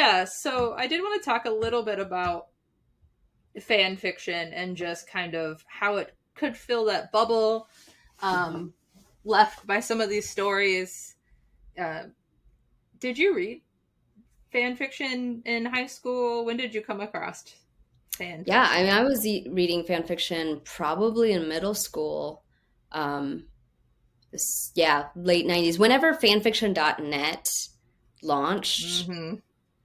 Yeah, so I did want to talk a little bit about fan fiction and just kind of how it could fill that bubble left by some of these stories. Uh, did you read fan fiction in high school? When did you come across fan Yeah, I fiction? mean, I was reading fan fiction probably in middle school. Um, yeah, late 90s. Whenever fanfiction.net launched, Mm-hmm.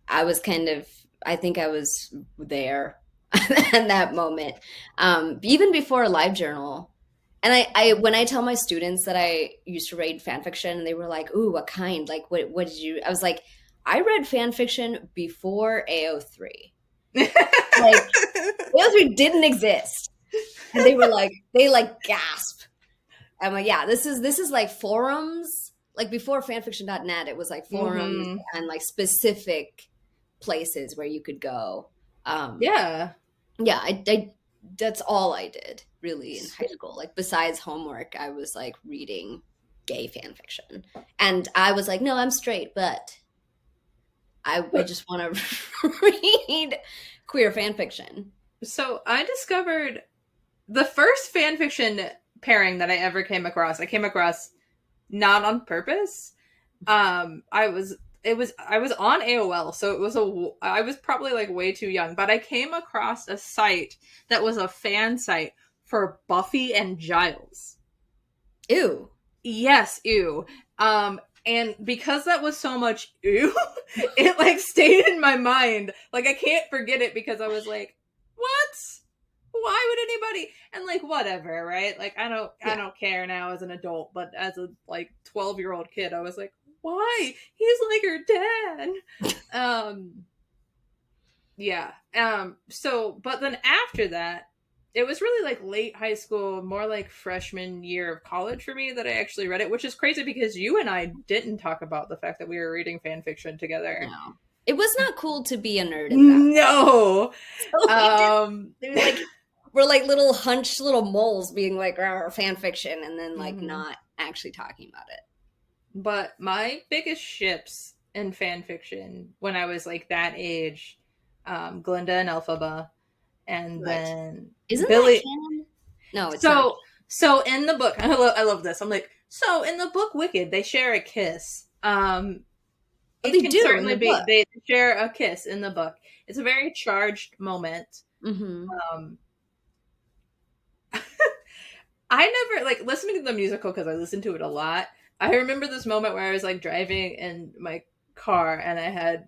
I was I think I was there in that moment. Even before LiveJournal. And when I tell my students that I used to read fan fiction, they were like, "Ooh, what kind? Like, what did you?" I was like, "I read fan fiction before AO3. Like, AO3 didn't exist." And they like gasp. I'm like, yeah, this is like forums. Like before fanfiction.net, it was like forums Mm-hmm. and like specific places where you could go. Um, Yeah. yeah, I that's all I did really in high school. Like besides homework, I was like reading gay fan fiction. And I was like, no, I'm straight, but I just want to read queer fan fiction. So I discovered the first fan fiction pairing that I ever came across. I came across not on purpose. I was on AOL, so I was probably like way too young, but I came across a site that was a fan site for Buffy and Giles. Ew. Yes, ew. And because that was so much ew, it like stayed in my mind. Like I can't forget it because I was like, what? Why would anybody? And like whatever, right? Like I Yeah. don't care now as an adult, but as a like 12-year-old kid, I was like, why? He's like her dad. Um yeah. So but then after that, it was really like late high school, more like freshman year of college for me that I actually read it, which is crazy because you and I didn't talk about the fact that we were reading fan fiction together. No. It was not cool to be a nerd in that. No. So we did. Um They were like we're like little hunched little moles being like fan fiction and then like mhm. not actually talking about it. But my biggest ships in fan fiction when I was like that age, Glinda and Elphaba, and Right. then Isn't that Billy. canon? No, it's not. So in the book, I love this. I'm like, so in the book Wicked, they share a kiss. Oh, It they can do in certainly the be book. they share a kiss in the book. It's a very charged moment. Hmm. Um, I never like listening to the musical because I listened to it a lot. I remember this moment where I was like driving in my car and I had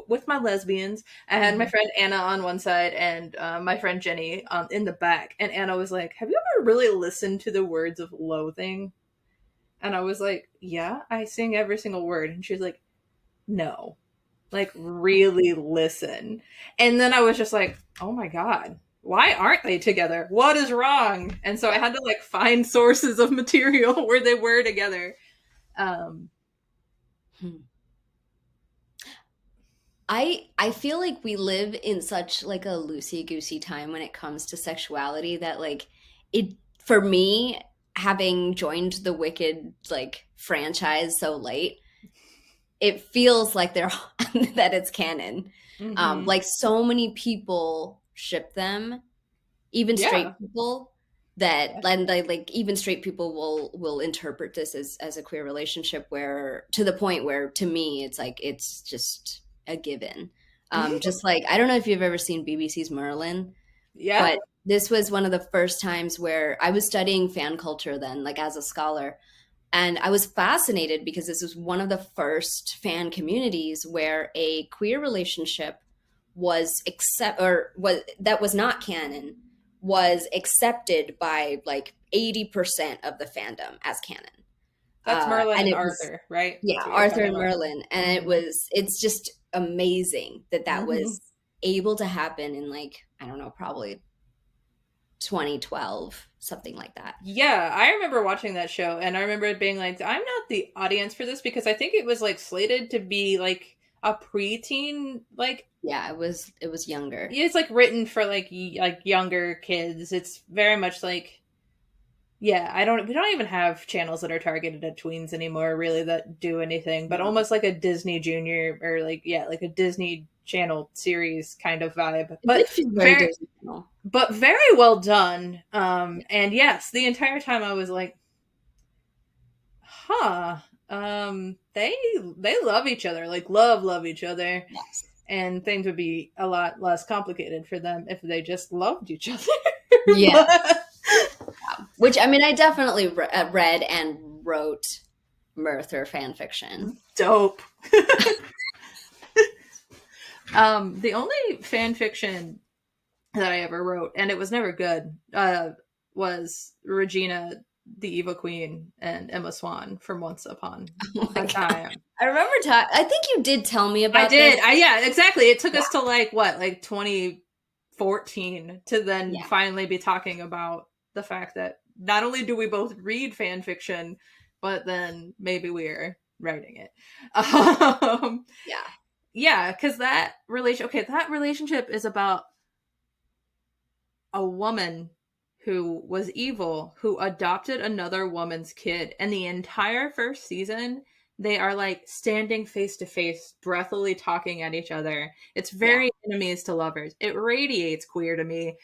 with my lesbians. I had my Hmm. friend Anna on one side and my friend Jenny in the back. And Anna was like, "Have you ever really listened to the words of loathing?" And I was like, "Yeah, I sing every single word." And she's like, "No, like really listen." And then I was just like, "Oh my god." Why aren't they together? What is wrong? And so I Yeah. had to like find sources of material where they were together. Um, Hmm. I feel like we live in such like a loosey goosey time when it comes to sexuality that like it for me having joined the Wicked like franchise so late, it feels like they're that it's canon. mhm. Like so many people ship them, even Yeah. straight people and like even straight people will interpret this as a queer relationship where to the point where to me it's like it's just a given. Just like I don't know if you've ever seen BBC's Merlin, Yeah. but this was one of the first times where I was studying fan culture then, like as a scholar, and I was fascinated because this was one of the first fan communities where a queer relationship was accept or was that was not canon was accepted by like 80% of the fandom as canon. That's Merlin And and it was Arthur, right? yeah, That's what you're Arthur talking and about. Merlin, and Mm-hmm. it's just amazing that that Mm-hmm. was able to happen in like I don't know, probably 2012, something like that. Yeah, I remember watching that show, and I remember it being like, I'm not the audience for this because I think it was like slated to be like a preteen, like Yeah, it was younger. it's like written for like like younger kids. It's very much like yeah, we don't even have channels that are targeted at tweens anymore, really, that do anything, but No. almost like a Disney Junior, or like, yeah, like a Disney Channel series kind of vibe, It did feel very Disney Channel. but very well done. Yeah. And yes, the entire time I was like, huh, they love each other, like love each other, Yes. and things would be a lot less complicated for them if they just loved each other. Yes. But Which, I mean, I definitely read and wrote Merthyr fan fiction. dope. The only fan fiction that I ever wrote, and it was never good, was Regina, the Evil Queen, and Emma Swan from Once Upon Oh my a God. Time. I remember, I think you did tell me I about this. did. Yeah, exactly. It took Yeah. us to like what, like 2014 to then Yeah. finally be talking about the fact that not only do we both read fan fiction, but then maybe we're writing it. Yeah. Yeah, because that relationship is about a woman who was evil who adopted another woman's kid, and the entire first season they are like standing face to face, breathily talking at each other. It's Yeah. very enemies to lovers. It radiates queer to me,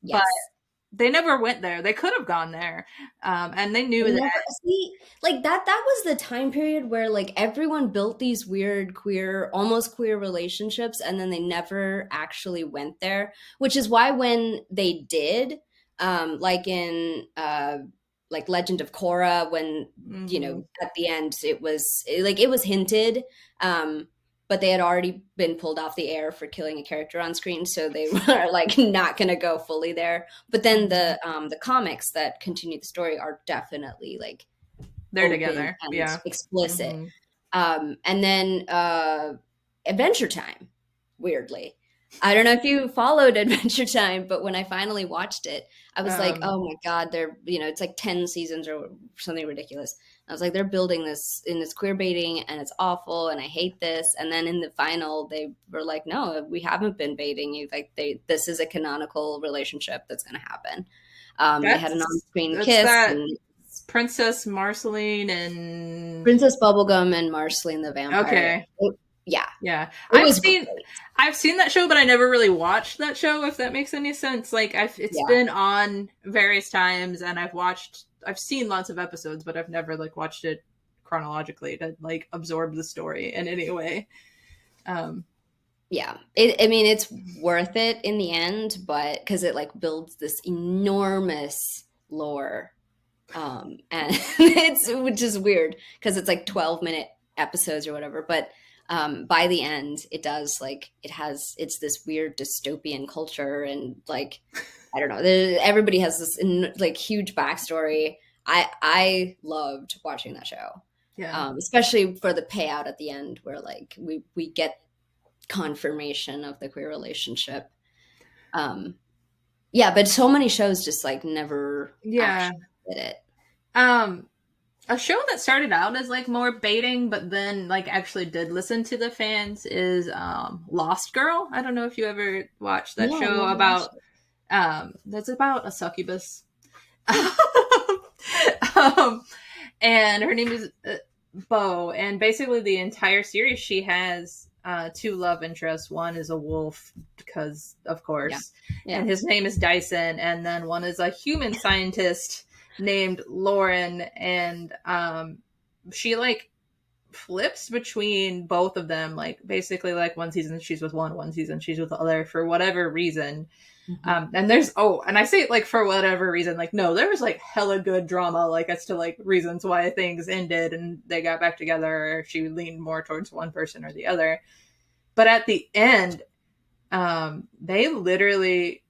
but Yes. they never went there. They could have gone there, and they They knew that. never see like that was the time period where like everyone built these weird queer, almost queer relationships, and then they never actually went there, which is why when they did, like in like Legend of Korra, when Mm-hmm. at the end it was hinted, but they had already been pulled off the air for killing a character on screen, so they were like not gonna go fully there. But then Mm-hmm. the comics that continue the story are definitely like They're open together. and Yeah. explicit. Mm-hmm. And then Adventure Time, weirdly. I don't know if you followed Adventure Time, but when I finally watched it, I was like, Um, oh my God, it's like 10 seasons or something ridiculous. I was like, they're building this in this queer baiting and it's awful and I hate this. And then in the final, they were like, no, we haven't been baiting you. Like this is a canonical relationship that's going to happen. They had an on-screen that's kiss that and Princess Marceline and Princess Bubblegum and Marceline the Vampire. okay. Yeah, Yeah. it was great. I've seen that show, but I never really watched that show, if that makes any sense. Like it's Yeah. been on various times and I've seen lots of episodes, but I've never like watched it chronologically to like absorb the story in any way. Um Yeah. I mean, it's worth it in the end, but because it like builds this enormous lore. And it's which is weird because it's like 12-minute episodes or whatever, but by the end it does like it's this weird dystopian culture and like I don't know, everybody has this like huge backstory. I loved watching that show. yeah. Especially for the payout at the end where like we get confirmation of the queer relationship. Um, yeah, but so many shows just like never Yeah. actually did it. Um a show that started out as like more baiting but then like actually did listen to the fans is Lost Girl. I don't know if you ever watched that No, I've show never about watched it. that's about a succubus. um, and her name is Bo, and basically the entire series she has two love interests. One is a wolf because of Yeah, course, yeah, and his name is Dyson, and then one is a human scientist named Lauren, and she like flips between both of them, like basically like one season she's with one season she's with the other for whatever reason. hmm And there's and I say it like for whatever reason, like no, there was like hella good drama, like as to like reasons why things ended and they got back together, or she leaned more towards one person or the other. But at the end, they literally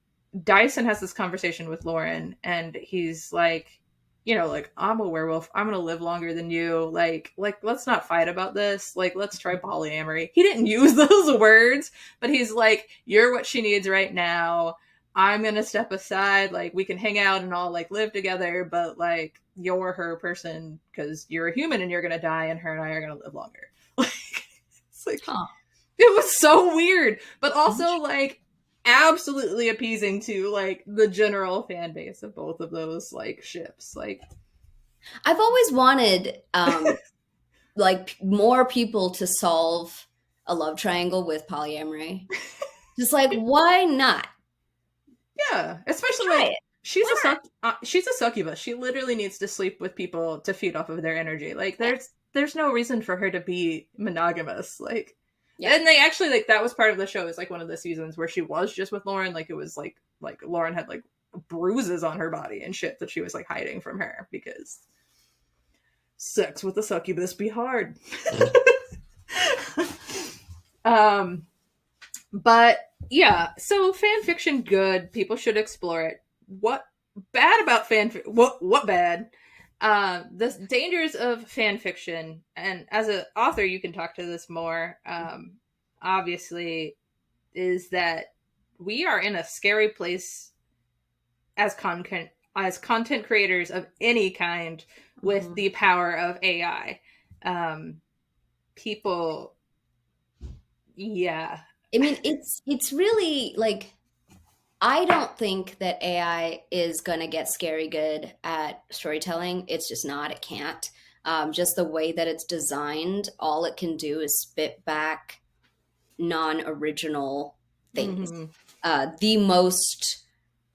Dyson has this conversation with Lauren, and he's like, like I'm a werewolf. I'm gonna live longer than you. Like let's not fight about this. Like let's try polyamory. He didn't use those words, but he's like, you're what she needs right now. I'm gonna step aside. Like we can hang out and all like live together, but like you're her person because you're a human and you're gonna die, and her and I are gonna live longer. Like it's like Huh. it was so weird, but also like absolutely appeasing to like the general fan base of both of those like ships. Like, I've always wanted like more people to solve a love triangle with polyamory. Just like, why not? yeah, especially Try like it. Why not? she's a succubus. She literally needs to sleep with people to feed off of their energy. Like Yeah. there's no reason for her to be monogamous. Like, Yeah. and they actually like that was part of the show. Is like one of the seasons where she was just with Lauren. Like it was like Lauren had like bruises on her body and shit that she was like hiding from her because sex with a succubus be hard. um But yeah, so fan fiction good. People should explore it. What bad about what bad? The dangers of fan fiction, and as an author, you can talk to this more. Obviously, is that we are in a scary place as content creators of any kind with Mhm. the power of AI. Um, people, yeah. I mean, it's really like I don't think that AI is going to get scary good at storytelling. It's just not. It can't. Just the way that it's designed, all it can do is spit back non-original things. Mm-hmm. The most,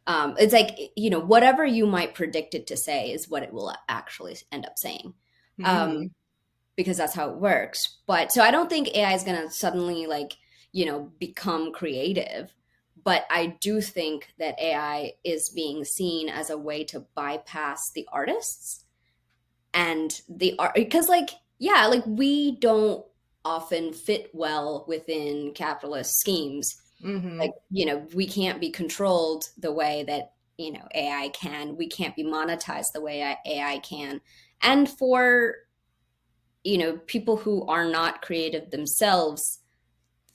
it's like, whatever you might predict it to say is what it will actually end up saying. Mm-hmm. Um, because that's how it works. But so I don't think AI is going to suddenly like, become creative. But I do think that AI is being seen as a way to bypass the artists and the art because like yeah, like we don't often fit well within capitalist schemes. Mm-hmm. Like, we can't be controlled the way that, AI can. We can't be monetized the way AI can. And for people who are not creative themselves,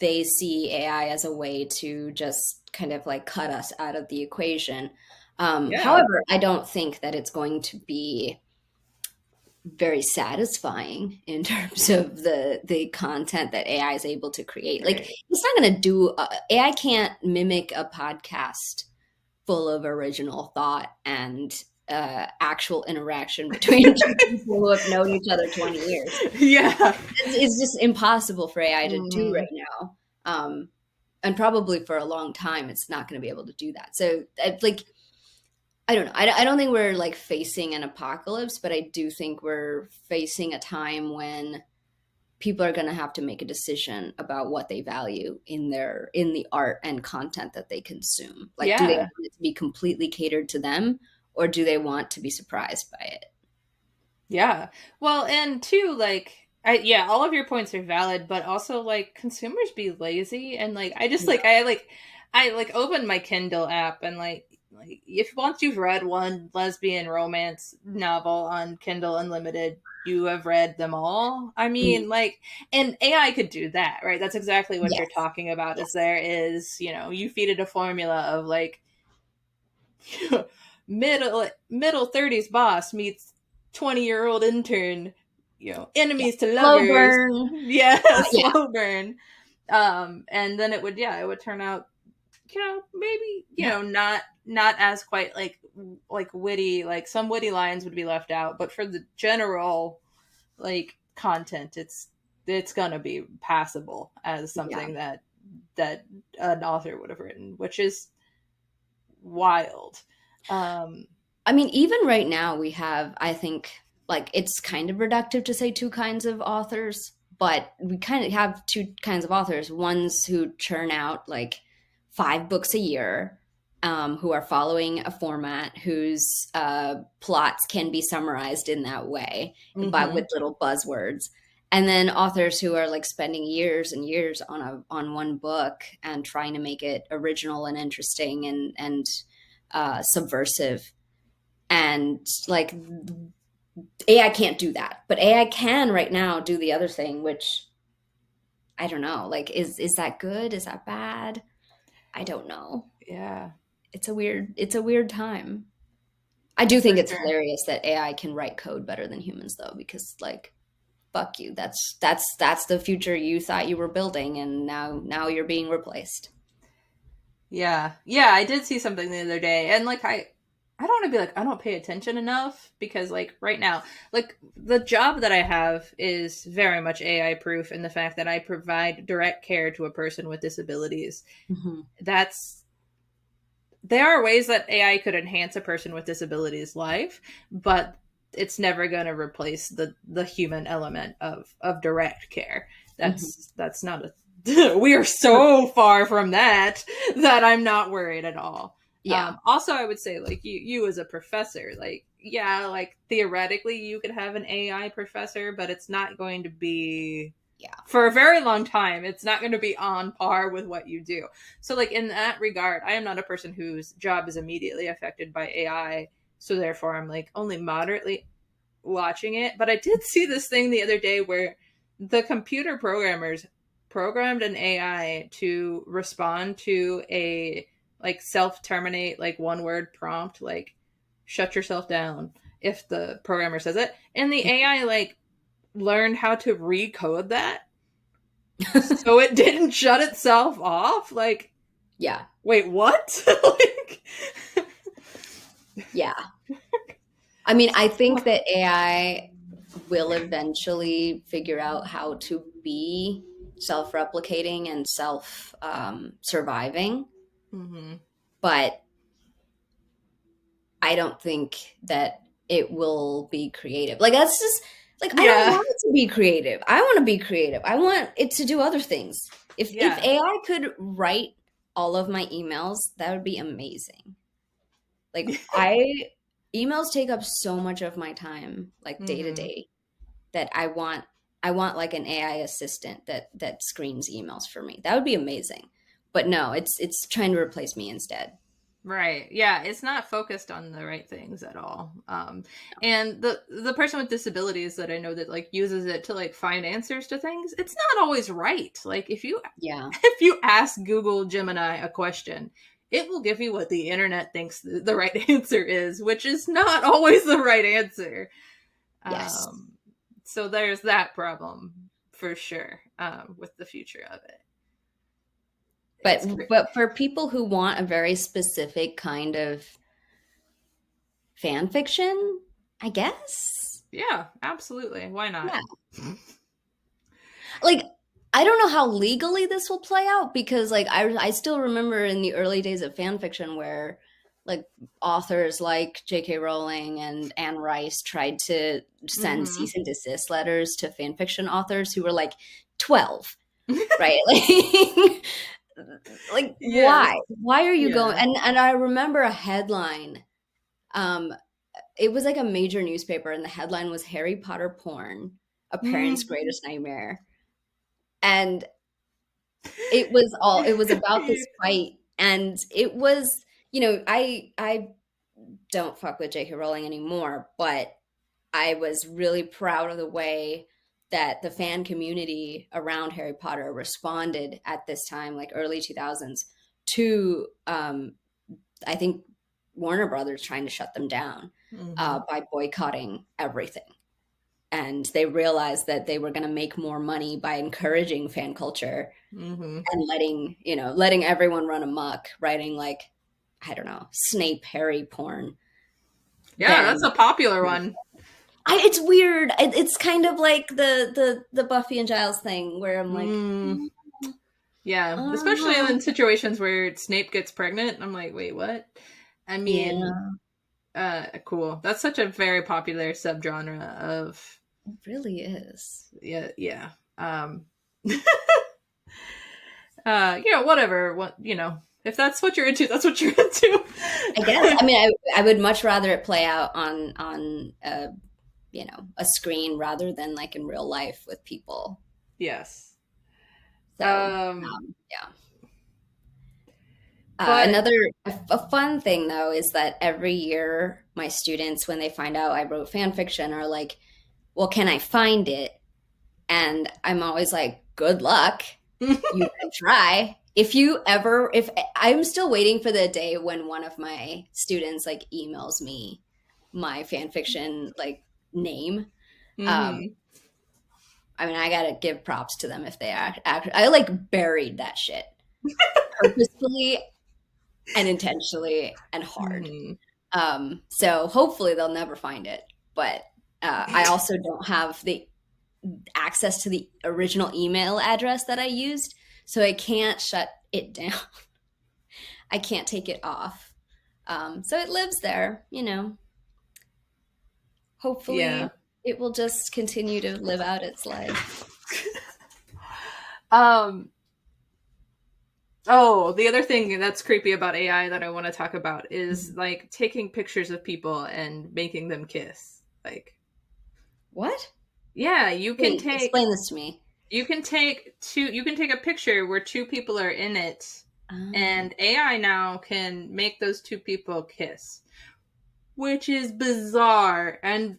they see AI as a way to just kind of like cut us out of the equation. Yeah. However, I don't think that it's going to be very satisfying in terms of the content that AI is able to create. Like Right. it's not going to do AI can't mimic a podcast full of original thought and actual interaction between two people who have known each other 20 years. Yeah. It's just impossible for AI to do Mm-hmm. right now. And probably for a long time, it's not going to be able to do that. So, like, I don't know. I don't think we're like facing an apocalypse, but I do think we're facing a time when people are going to have to make a decision about what they value in the art and content that they consume. Like, do they Yeah. want it to be completely catered to them, or do they want to be surprised by it? Yeah. Well, and two, like, yeah, all of your points are valid, but also like consumers be lazy, and like I just Yeah. I like open my Kindle app and like if once you've read one lesbian romance novel on Kindle Unlimited, you have read them all. I Mm. mean, like, and AI could do that, right? That's exactly what you're Yes. talking about. Is Yes. there is you feed it a formula of like middle 30s boss meets 20-year-old intern, Yeah. enemies to Slow lovers. burn. Yeah, Yeah. slow burn. And then it would turn out, maybe, Yeah. not as quite like witty, like some witty lines would be left out, but for the general like content, it's gonna be passable as Yeah. something that an author would have written, which is wild. um I mean, even right now, we have, I think, like, it's kind of reductive to say two kinds of authors, but we kind of have two kinds of authors ones who churn out like 5 books a year, who are following a format whose plots can be summarized in that way, but with mhm. little buzzwords. And then authors who are like spending years and years on one book and trying to make it original and interesting and subversive. And like AI can't do that, but AI can right now do the other thing, which I don't know. Like, is that good? Is that bad? I don't know. Yeah, It's a weird time. I do for think it's sure. hilarious that AI can write code better than humans, though, because like, fuck you. That's the future you thought you were building, and now you're being replaced. Yeah. Yeah, I did see something the other day. And like I don't want to be like I don't pay attention enough because like right now, like the job that I have is very much AI proof in the fact that I provide direct care to a person with disabilities. Hmm. That's there are ways that AI could enhance a person with disabilities life, but it's never going to replace the human element of direct care. Hmm. That's not a we are so far from that that I'm not worried at all. Yeah. Also, I would say like you as a professor, like yeah, like theoretically you could have an AI professor, but it's not going to be Yeah. for a very long time. It's not going to be on par with what you do. So, like in that regard, I am not a person whose job is immediately affected by AI. So therefore, I'm like only moderately watching it. But I did see this thing the other day where the computer programmers programmed an AI to respond to a like self terminate like one word prompt like shut yourself down if the programmer says it, and the AI like learned how to recode that so it didn't shut itself off. Like, Yeah. wait, what? Like, Yeah. I mean, I think that AI will eventually figure out how to be self-replicating and self surviving, mm-hmm. but I don't think that it will be creative. Like that's just like I don't Yeah, want it to be creative. I want to be creative. I want it to do other things. If yeah, AI could write all of my emails, that would be amazing. Like I emails take up so much of my time, like day to mm-hmm. day, that I want like an AI assistant that screens emails for me. That would be amazing. But no, it's trying to replace me instead. Right. Yeah, it's not focused on the right things at all. And the person with disabilities that I know that like uses it to like find answers to things, it's not always right. Like if you Yeah. if you ask Google Gemini a question, it will give you what the internet thinks the right answer is, which is not always the right answer. Yes. Um, so there's that problem for sure with the future of it. It's But for people who want a very specific kind of fan fiction, I guess. yeah, absolutely. Why not? Yeah. Like I don't know how legally this will play out because like I still remember in the early days of fan fiction where like authors like J.K. Rowling and Anne Rice tried to send Mm-hmm. cease and desist letters to fan fiction authors who were like 12, right? Like Yes. why are you going, Yeah. and I remember a headline. um it was like a major newspaper and the headline was Harry Potter porn, a parent's Mm. greatest nightmare. And it was about Yeah. this fight, and it was, I don't fuck with J.K. Rowling anymore, but I was really proud of the way that the fan community around Harry Potter responded at this time, like early 2000s, to I think Warner Brothers trying to shut them down Mm-hmm. by boycotting everything. And they realized that they were going to make more money by encouraging fan culture Mm-hmm. and letting everyone run amok, writing like, I don't know, Snape Harry porn. Yeah, that's Then a popular one. it's weird. It's kind of like the Buffy and Giles thing where I'm like, Mm. Yeah, especially uh, in situations where Snape gets pregnant. I'm like, wait, what? I mean, yeah, cool. That's such a very popular subgenre of it really is. yeah, yeah. Whatever. What if that's what you're into, that's what you're into. I guess. I mean, I would much rather it play out on a screen rather than like in real life with people. Yes. So Um, yeah. but Another a fun thing though is that every year my students, when they find out I wrote fan fiction, are like, "Well, can I find it?" And I'm always like, "Good luck. You can try. If I'm still waiting for the day when one of my students like emails me my fan fiction like name. Um, mhm. I mean, I gotta give props to them if they act. I like buried that shit purposefully. and intentionally and hard. Hmm. So hopefully they'll never find it. But I also don't have the access to the original email address that I used, so I can't shut it down. I can't take it off. So it lives there, you know. Yeah. Hopefully it will just continue to live out its life. Um, oh, the other thing that's creepy about AI that I want to talk about is like taking pictures of people and making them kiss. Like, What? yeah, Wait, explain this to me. you can take a picture where two people are in it, Oh. and AI now can make those two people kiss, which is bizarre and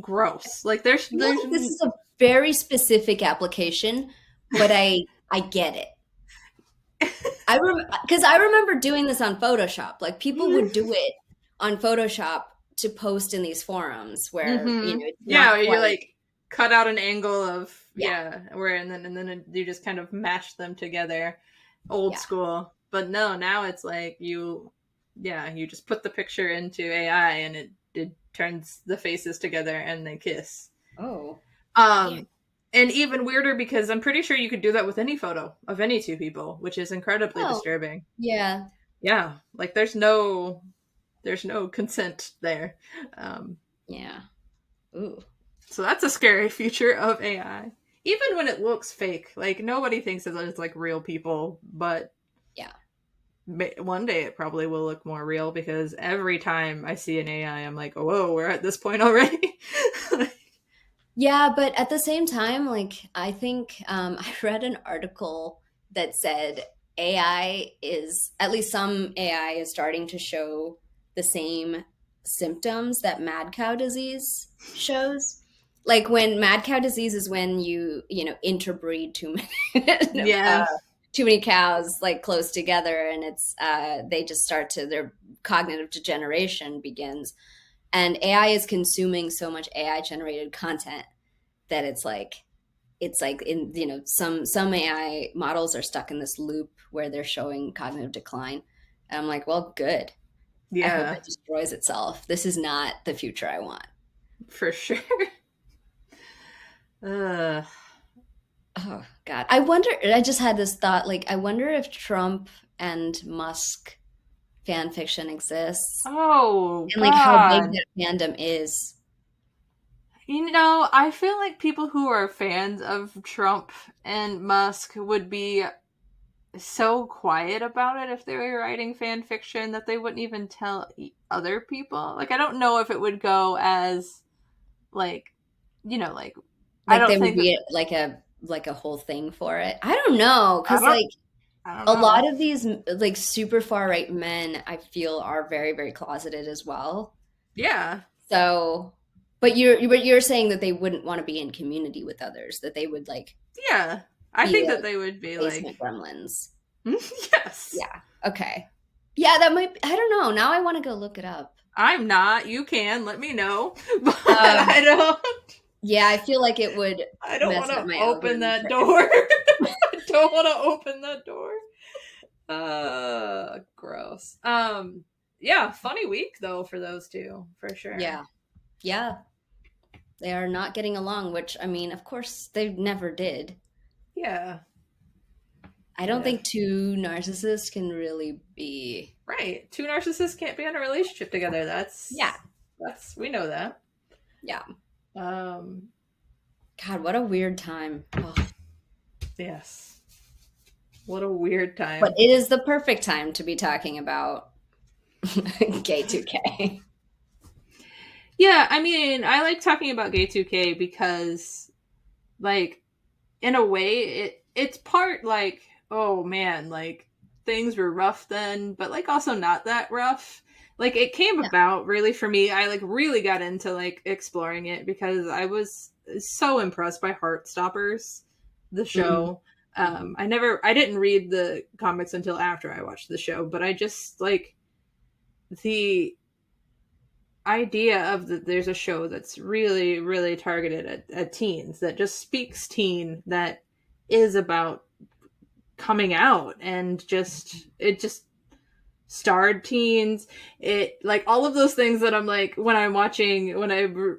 gross. Like I feel like this is a very specific application, but I get it. Because I remember doing this on Photoshop. Like people would do it on Photoshop to post in these forums where, Mm-hmm. it's not Yeah, you quite, like cut out an angle of yeah, where and then you just kind of mash them together, old yeah. school. But no, now it's like you just put the picture into AI and it turns the faces together and they kiss. Oh, yeah. Um, and even weirder because I'm pretty sure you could do that with any photo of any two people, which is incredibly Oh, disturbing. yeah, Yeah, like there's no consent there. Um, yeah. Ooh, So that's a scary feature of AI. Even when it looks fake, like nobody thinks that it's like real people, but yeah. one day it probably will look more real because every time I see an AI, I'm like, oh, whoa, we're at this point already. Yeah, but at the same time, like I think I read an article that said AI is, at least some AI is starting to show the same symptoms that mad cow disease shows. Like when mad cow disease is when interbreed too many Yeah, too many cows like close together, and it's they just start to their cognitive degeneration begins, and AI is consuming so much AI generated content that it's like in some AI models are stuck in this loop where they're showing cognitive decline. And I'm like, well, good. I hope yeah, it destroys itself. This is not the future I want. for sure. Uh, Oh God. I wonder, I just had this thought, like, I wonder if Trump and Musk fan fiction exists oh, and like how big God. that fandom is. I feel like people who are fans of Trump and Musk would be so quiet about it if they were writing fan fiction that they wouldn't even tell other people. Like, I don't know if it would go as like, like I Like don't there would think that be like a whole thing for it. I don't know, I because don't like I don't a know. lot of these like super far right men I feel are very, very closeted as well. Yeah, So, but you're saying that they wouldn't want to be in community with others, that they would like yeah. I be think that like they would be like, basement gremlins. yes, Yeah. Okay. Yeah, that might I don't know. Now I want to go look it up. I'm not. You can let me know, but Um, don't. yeah, I feel like it would I don't mess want up to my open algorithm that for door. I don't want to open that door. Gross. Yeah, funny week though for those two, for sure. yeah. Yeah. They are not getting along, which I mean, of course they never did. Yeah. I don't Yeah. think two narcissists can really be. Right. Two narcissists can't be in a relationship together. Yeah, That's we know that. yeah. Um God, what a weird time. Oh. yes. What a weird But time. it is the perfect time to be talking about Gay2k. Yeah, I mean, I like talking about Gay2k because like in a way it's part like, oh man, like things were rough then, but like also not that rough. Like it came Yeah. about really for me. I like really got into like exploring it because I was so impressed by Heartstoppers, the Mm, show. mhm. I didn't read the comics until after I watched the show, but I just like the idea of that there's a show that's really really targeted at teens that just speaks teen, that is about coming out and just it just starred teens. It like all of those things that I'm like when I'm watching when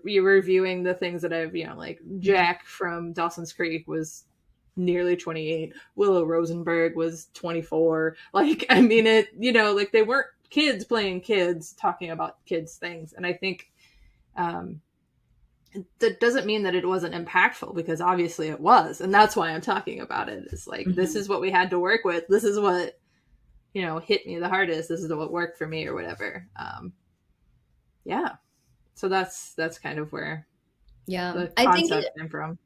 you're reviewing the things that I've like Jack from Dawson's Creek was nearly 28. Willow Rosenberg was 24. Like I mean it like they weren't kids playing kids talking about kids things, and I think um that doesn't mean that it wasn't impactful, because obviously it was, and that's why I'm talking about it. It's like this Mm-hmm. is what we had to work with, this is what hit me the hardest, this is what worked for me or whatever. Yeah, so that's kind of where Yeah, the I think concept came from.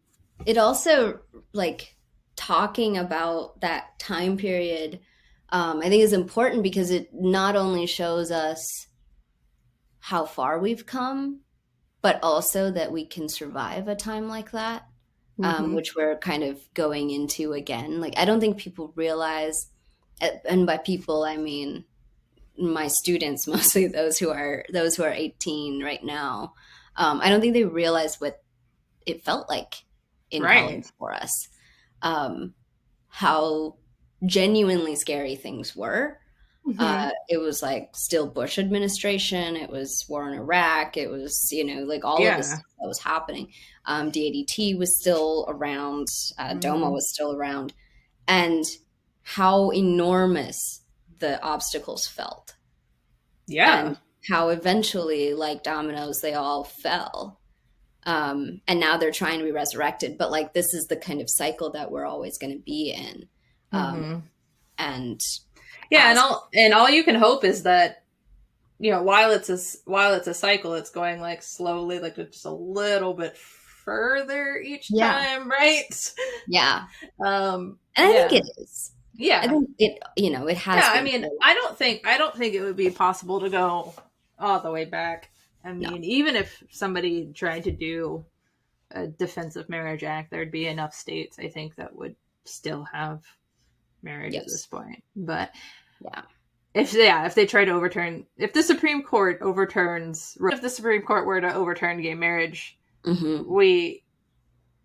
it also, like, talking about that time period, I think is important because it not only shows us how far we've come, but also that we can survive a time like that, Mm-hmm. which we're kind of going into again. Like, I don't think people realize, and by people I mean my students, mostly those who are 18 right now. I don't think they realize what it felt like in college Right. for us. Um, how genuinely scary things were. Mm-hmm. It was like still Bush administration. It was war in Iraq. It was, like all of this Yeah. stuff that was happening. DADT was still around. DOMA Mm-hmm. was still around. And how enormous the obstacles felt. Yeah. And how eventually, like dominoes, they all fell. And now they're trying to be resurrected. But like, this is the kind of cycle that we're always going to be in. Um, Mm-hmm. and Yeah, and as all you can hope is that while it's a cycle, it's going like slowly, like just a little bit further each Yeah, time, right? yeah. And I think Yeah. it is. I Yeah. think it Yeah, has I been mean, for a while. I don't think it would be possible to go all the way back. I No. mean, even if somebody tried to do a Defensive Marriage Act, there'd be enough states, I think, that would still have marriage at this Yes. point. But Yeah. if they try to overturn, if the Supreme Court overturns, if the Supreme Court were to overturn gay marriage, Hmm. we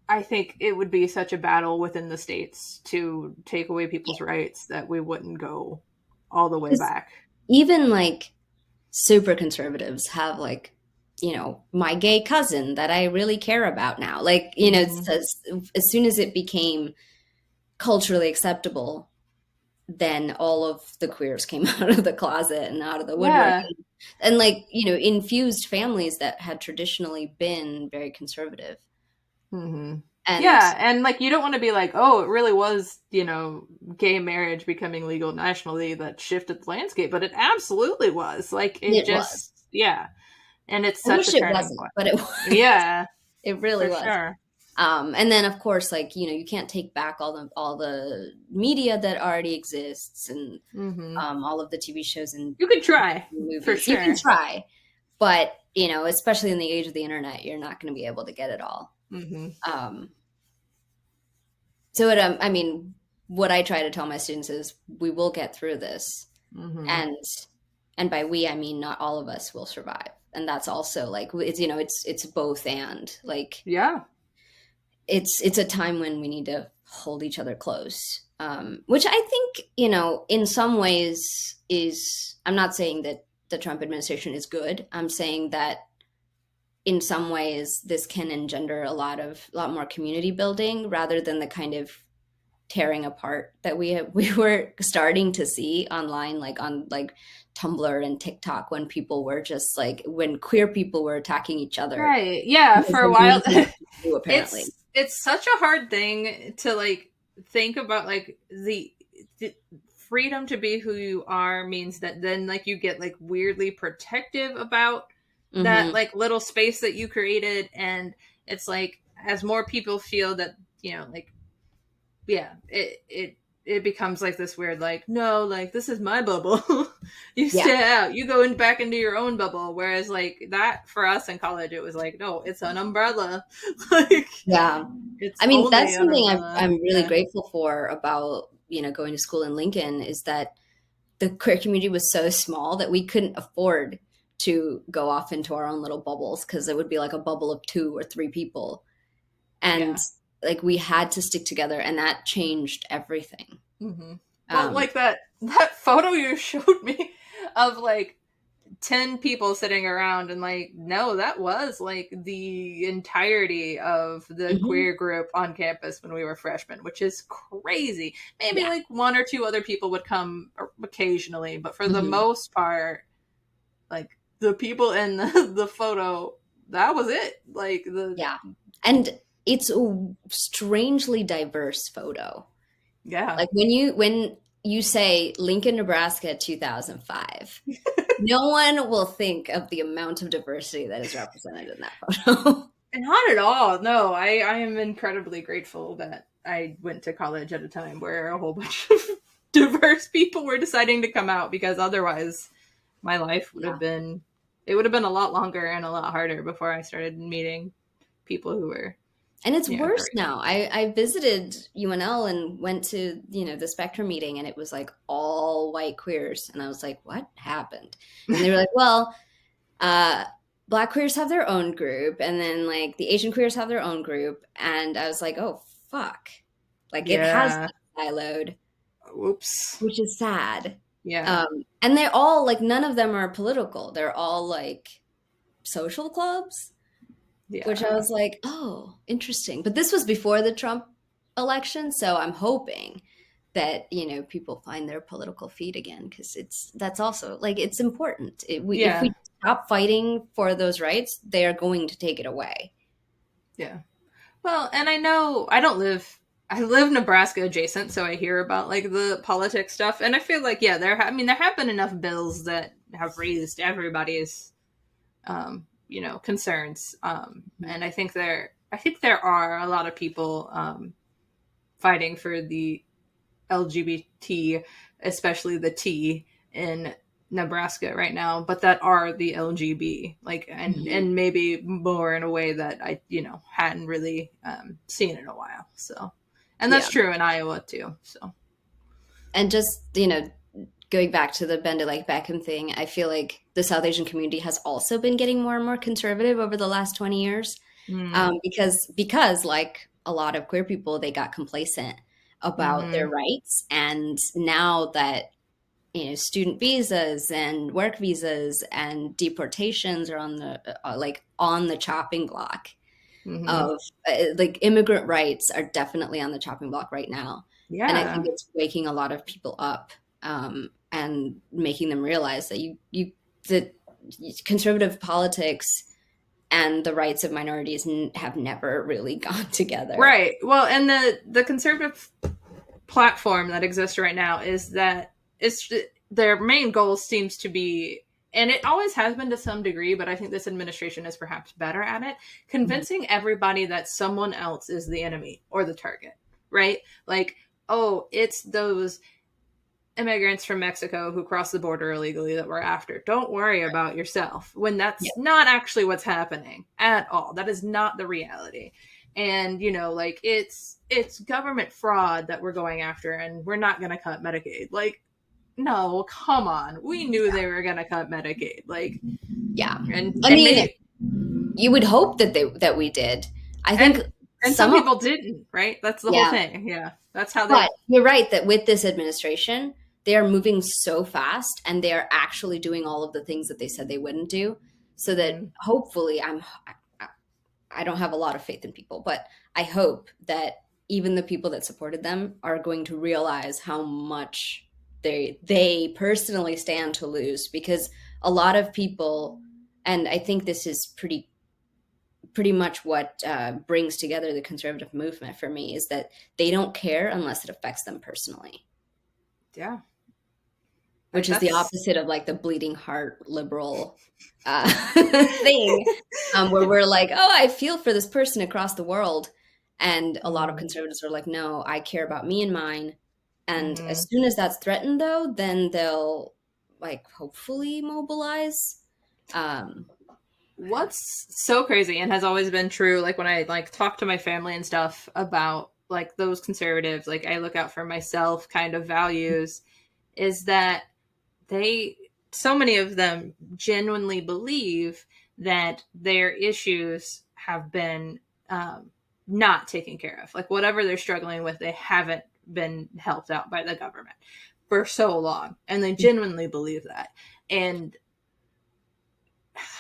I think it would be such a battle within the states to take away Yeah. people's rights that we wouldn't go all the way 'Cause back. even like super conservatives have like, my gay cousin that I really care about now. Like, Mm-hmm. as soon as it became culturally acceptable, then all of the queers came out of the closet and out of the woodwork. Yeah. And like, infused families that had traditionally been very conservative. Mm-hmm. And Yeah, and like you don't want to be like, oh, it really was, gay marriage becoming legal nationally that shifted the landscape, but it absolutely was. Like it it was. just, yeah, and it's I such a wish it turning wasn't, point. but it was. Yeah, It really for was. sure. And then of course, like, you can't take back all the media that already exists, and Mm-hmm. all of the TV shows and You could try, for movies. You can sure. try, but especially in the age of the internet, you're not going to be able to get it all. Mm-hmm. Um, so I mean, what I try to tell my students is we will get through this, Mm-hmm. and by we I mean not all of us will survive, and that's also like it's both, and like Yeah. it's a time when we need to hold each other close, which I think in some ways is, I'm not saying that the Trump administration is good. I'm saying that in some ways this can engender a lot more community building rather than the kind of tearing apart that we were starting to see online, like on like Tumblr and TikTok, when people were just like, when queer people were attacking each other Right. Yeah, because for a there's while. nothing else to do apparently. It's such a hard thing to like think about, like the freedom to be who you are means that then like you get like weirdly protective about that Hmm. like little space that you created, and it's like as more people feel that like yeah, it becomes like this weird like, no, like this is my bubble. You Yeah. stay out, you go back into your own bubble, whereas like that for us in college it was like, no, it's an umbrella. Like Yeah. it's I mean, only that's an something umbrella. I'm really Yeah. grateful for about, going to school in Lincoln, is that the queer community was so small that we couldn't afford to go off into our own little bubbles, because it would be like a bubble of 2 or 3 people. And Yeah. like we had to stick together, and that changed everything. Mm-hmm. Well, Um, like that photo you showed me, of like 10 people sitting around, and like, no, that was like the entirety of the Hmm. queer group on campus when we were freshmen, which is crazy. Maybe Yeah. like one or two other people would come occasionally, but for the Hmm. most part, like the people in the photo, that was it. Like the Yeah. And it's a strangely diverse photo. yeah. Like when you say Lincoln, Nebraska 2005, no one will think of the amount of diversity that is represented in that photo. Not at all. No, I am incredibly grateful that I went to college at a time where a whole bunch of diverse people were deciding to come out, because otherwise my life would have Yeah. been, it would have been a lot longer and a lot harder before I started meeting people who were, And it's yeah, worse great. now. I visited UNL and went to, the Spectrum meeting, and it was like all white queers. And I was like, what happened? And they were like, well, uh, Black queers have their own group, and then like the Asian queers have their own group. And I was like, oh, fuck. Like it has Yeah. been siloed, Whoops. which is sad. Yeah. And they're all like, none of them are political. They're all like social clubs, which I Yeah. was like, oh, interesting. But this was before the Trump election, so I'm hoping that people find their political feet again, because that's also like it's important. If Yeah. we stop fighting for those rights, they are going to take it away. Yeah. Well, and I know I don't live, I live Nebraska adjacent, so I hear about like the politics stuff, and I feel like, yeah, I mean, there have been enough bills that have raised everybody's, concerns, Mhm. and I think there are a lot of people fighting for the LGBT, especially the T in Nebraska right now, but that are the LGB, like, and Mhm. and maybe more in a way that I hadn't really seen in a while. So, and Yeah, that's true in Iowa too. So, and just going back to the Bend It Like Beckham thing, I feel like the South Asian community has also been getting more and more conservative over the last 20 years. mm, Because like a lot of queer people, they got complacent about their mm-hmm, rights, and now that student visas and work visas and deportations are on the chopping block mm-hmm, of like immigrant rights are definitely on the chopping block right now. And I think yeah, it's waking a lot of people up, and making them realize that that conservative politics and the rights of minorities have never really gone together. right. Well, and the conservative platform that exists right now is that it's their main goal seems to be, and it always has been to some degree, but I think this administration is perhaps better at it, Mhm. convincing everybody that someone else is the enemy or the target, right? Like, oh, it's those immigrants from Mexico who crossed the border illegally that we're after. Don't worry about yourself, when Yeah, that's not actually what's happening at all. That is not the reality. And like, it's government fraud that we're going after, and we're not going to cut Medicaid. Like, no, come on. We knew they were going to cut Medicaid. Like, yeah. and I and mean, maybe you would hope that we did. I think and and some some of people didn't, right? That's the whole yeah, thing. Yeah. That's how but they you're right that with this administration, they are moving so fast, and they are actually doing all of the things that they said they wouldn't do. So that mm, hopefully, I don't have a lot of faith in people, but I hope that even the people that supported them are going to realize how much they personally stand to lose, because a lot of people, and I think this is pretty much what brings together the conservative movement for me, is that they don't care unless it affects them personally, yeah. which is the That's opposite of like the bleeding heart liberal thing, where we're like, oh, I feel for this person across the world. And a lot of mm, conservatives are like, no, I care about me and mine. And as mhm. soon as that's threatened, though, then they'll like hopefully mobilize. Um, What's so crazy and has always been true, like when I like talk to my family and stuff about like those conservatives, like I look out for myself kind of values, is that they, so many of them genuinely believe that their issues have been not taken care of, like whatever they're struggling with, they haven't been helped out by the government for so long, and they genuinely believe that. and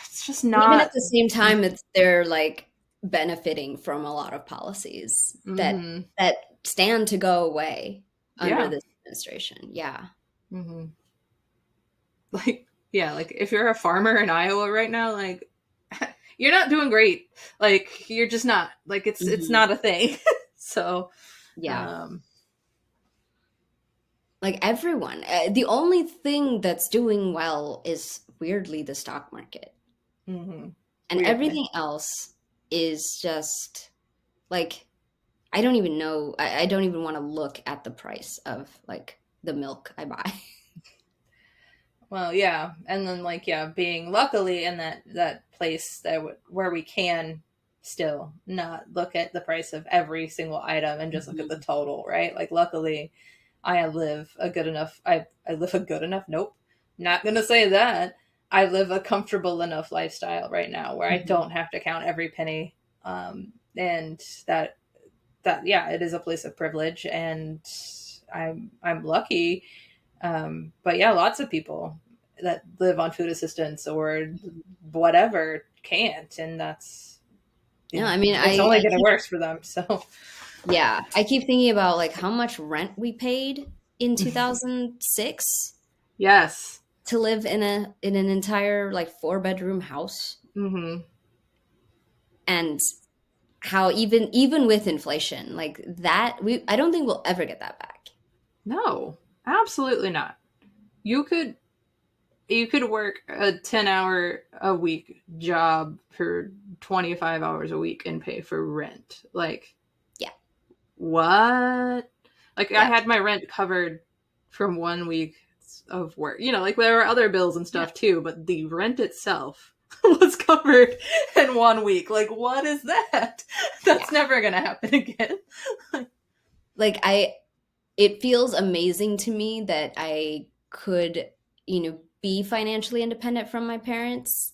it's just And even at not. the same time, they're like benefiting from a lot of policies Mm-hmm. that stand to go away under Yeah. this administration. Yeah. Mm-hmm. Like, yeah, like if you're a farmer in Iowa right now, like you're not doing great. Like you're just not. Like it's Hmm. not a thing. So, Yeah. um, Like everyone. The only thing that's doing well is weirdly the stock market. mm-hmm. And Weirdly. everything else is just like, I don't even know. I don't even want to look at the price of like the milk I buy. Well, yeah, and then like yeah, being luckily in that place where we can still not look at the price of every single item and just look at the Mhm. total, right? Like luckily, I live a good enough. I live a good enough. Nope, not gonna say that. I live a comfortable enough lifestyle right now where I Mhm. don't have to count every penny, and that yeah, it is a place of privilege, and I'm lucky, but yeah, lots of people that live on food assistance or whatever can't, and that's No, yeah, I mean, it's only going to worse for them. So yeah, I keep thinking about like how much rent we paid in 2006 yes, to live in an entire like four-bedroom house, mm-hmm. and how even with inflation, like that, we I don't think we'll ever get that back. No, absolutely not. You could you could work a 10-hour a week job for 25 hours a week and pay for rent. Like Yeah. what? Like I Yep. had my rent covered from 1 week of work. You know, like there were other bills and Yeah. stuff too, but the rent itself was covered in 1 week. Like what is that? Yeah. That's never gonna happen again. Like it feels amazing to me that I could, be financially independent from my parents.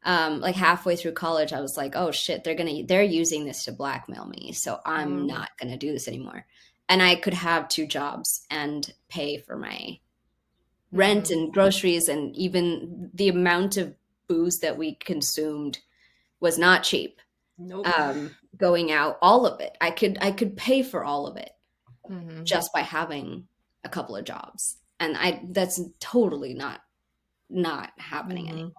Like halfway through college, I was like, oh shit, they're using this to blackmail me, so I'm Mm-hmm. not gonna do this anymore. And I could have two jobs and pay for my rent Mm-hmm. and groceries, and even the amount of booze that we consumed was not cheap. Nope. Going out, all of it, I could pay for all of it Mm-hmm. just by having a couple of jobs, and I that's totally not happening anymore.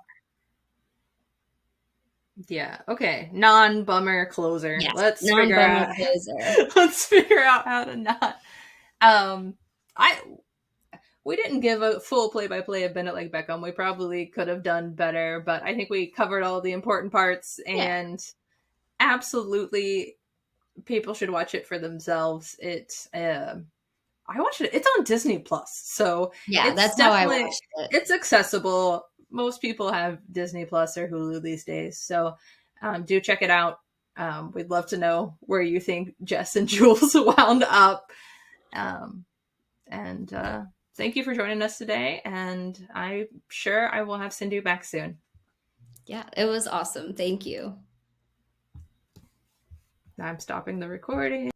Mm-hmm. Yeah. Okay. Non-bummer closer. Yes, Let's figure non-bummer out. closer. Let's figure out how to not. Um, I we didn't give a full play-by-play of Bennett like Beckham. We probably could have done better, but I think we covered all the important parts, Yeah, and absolutely people should watch it for themselves. I watched it. It's on Disney Plus, so yeah, it's that's how I definitely watched it. it's accessible. Most people have Disney Plus or Hulu these days, so do check it out. We'd love to know where you think Jess and Jules wound up. Um, and thank you for joining us today. And I'm sure I will have Sindu back soon. Yeah, it was awesome. Thank you. I'm stopping the recording.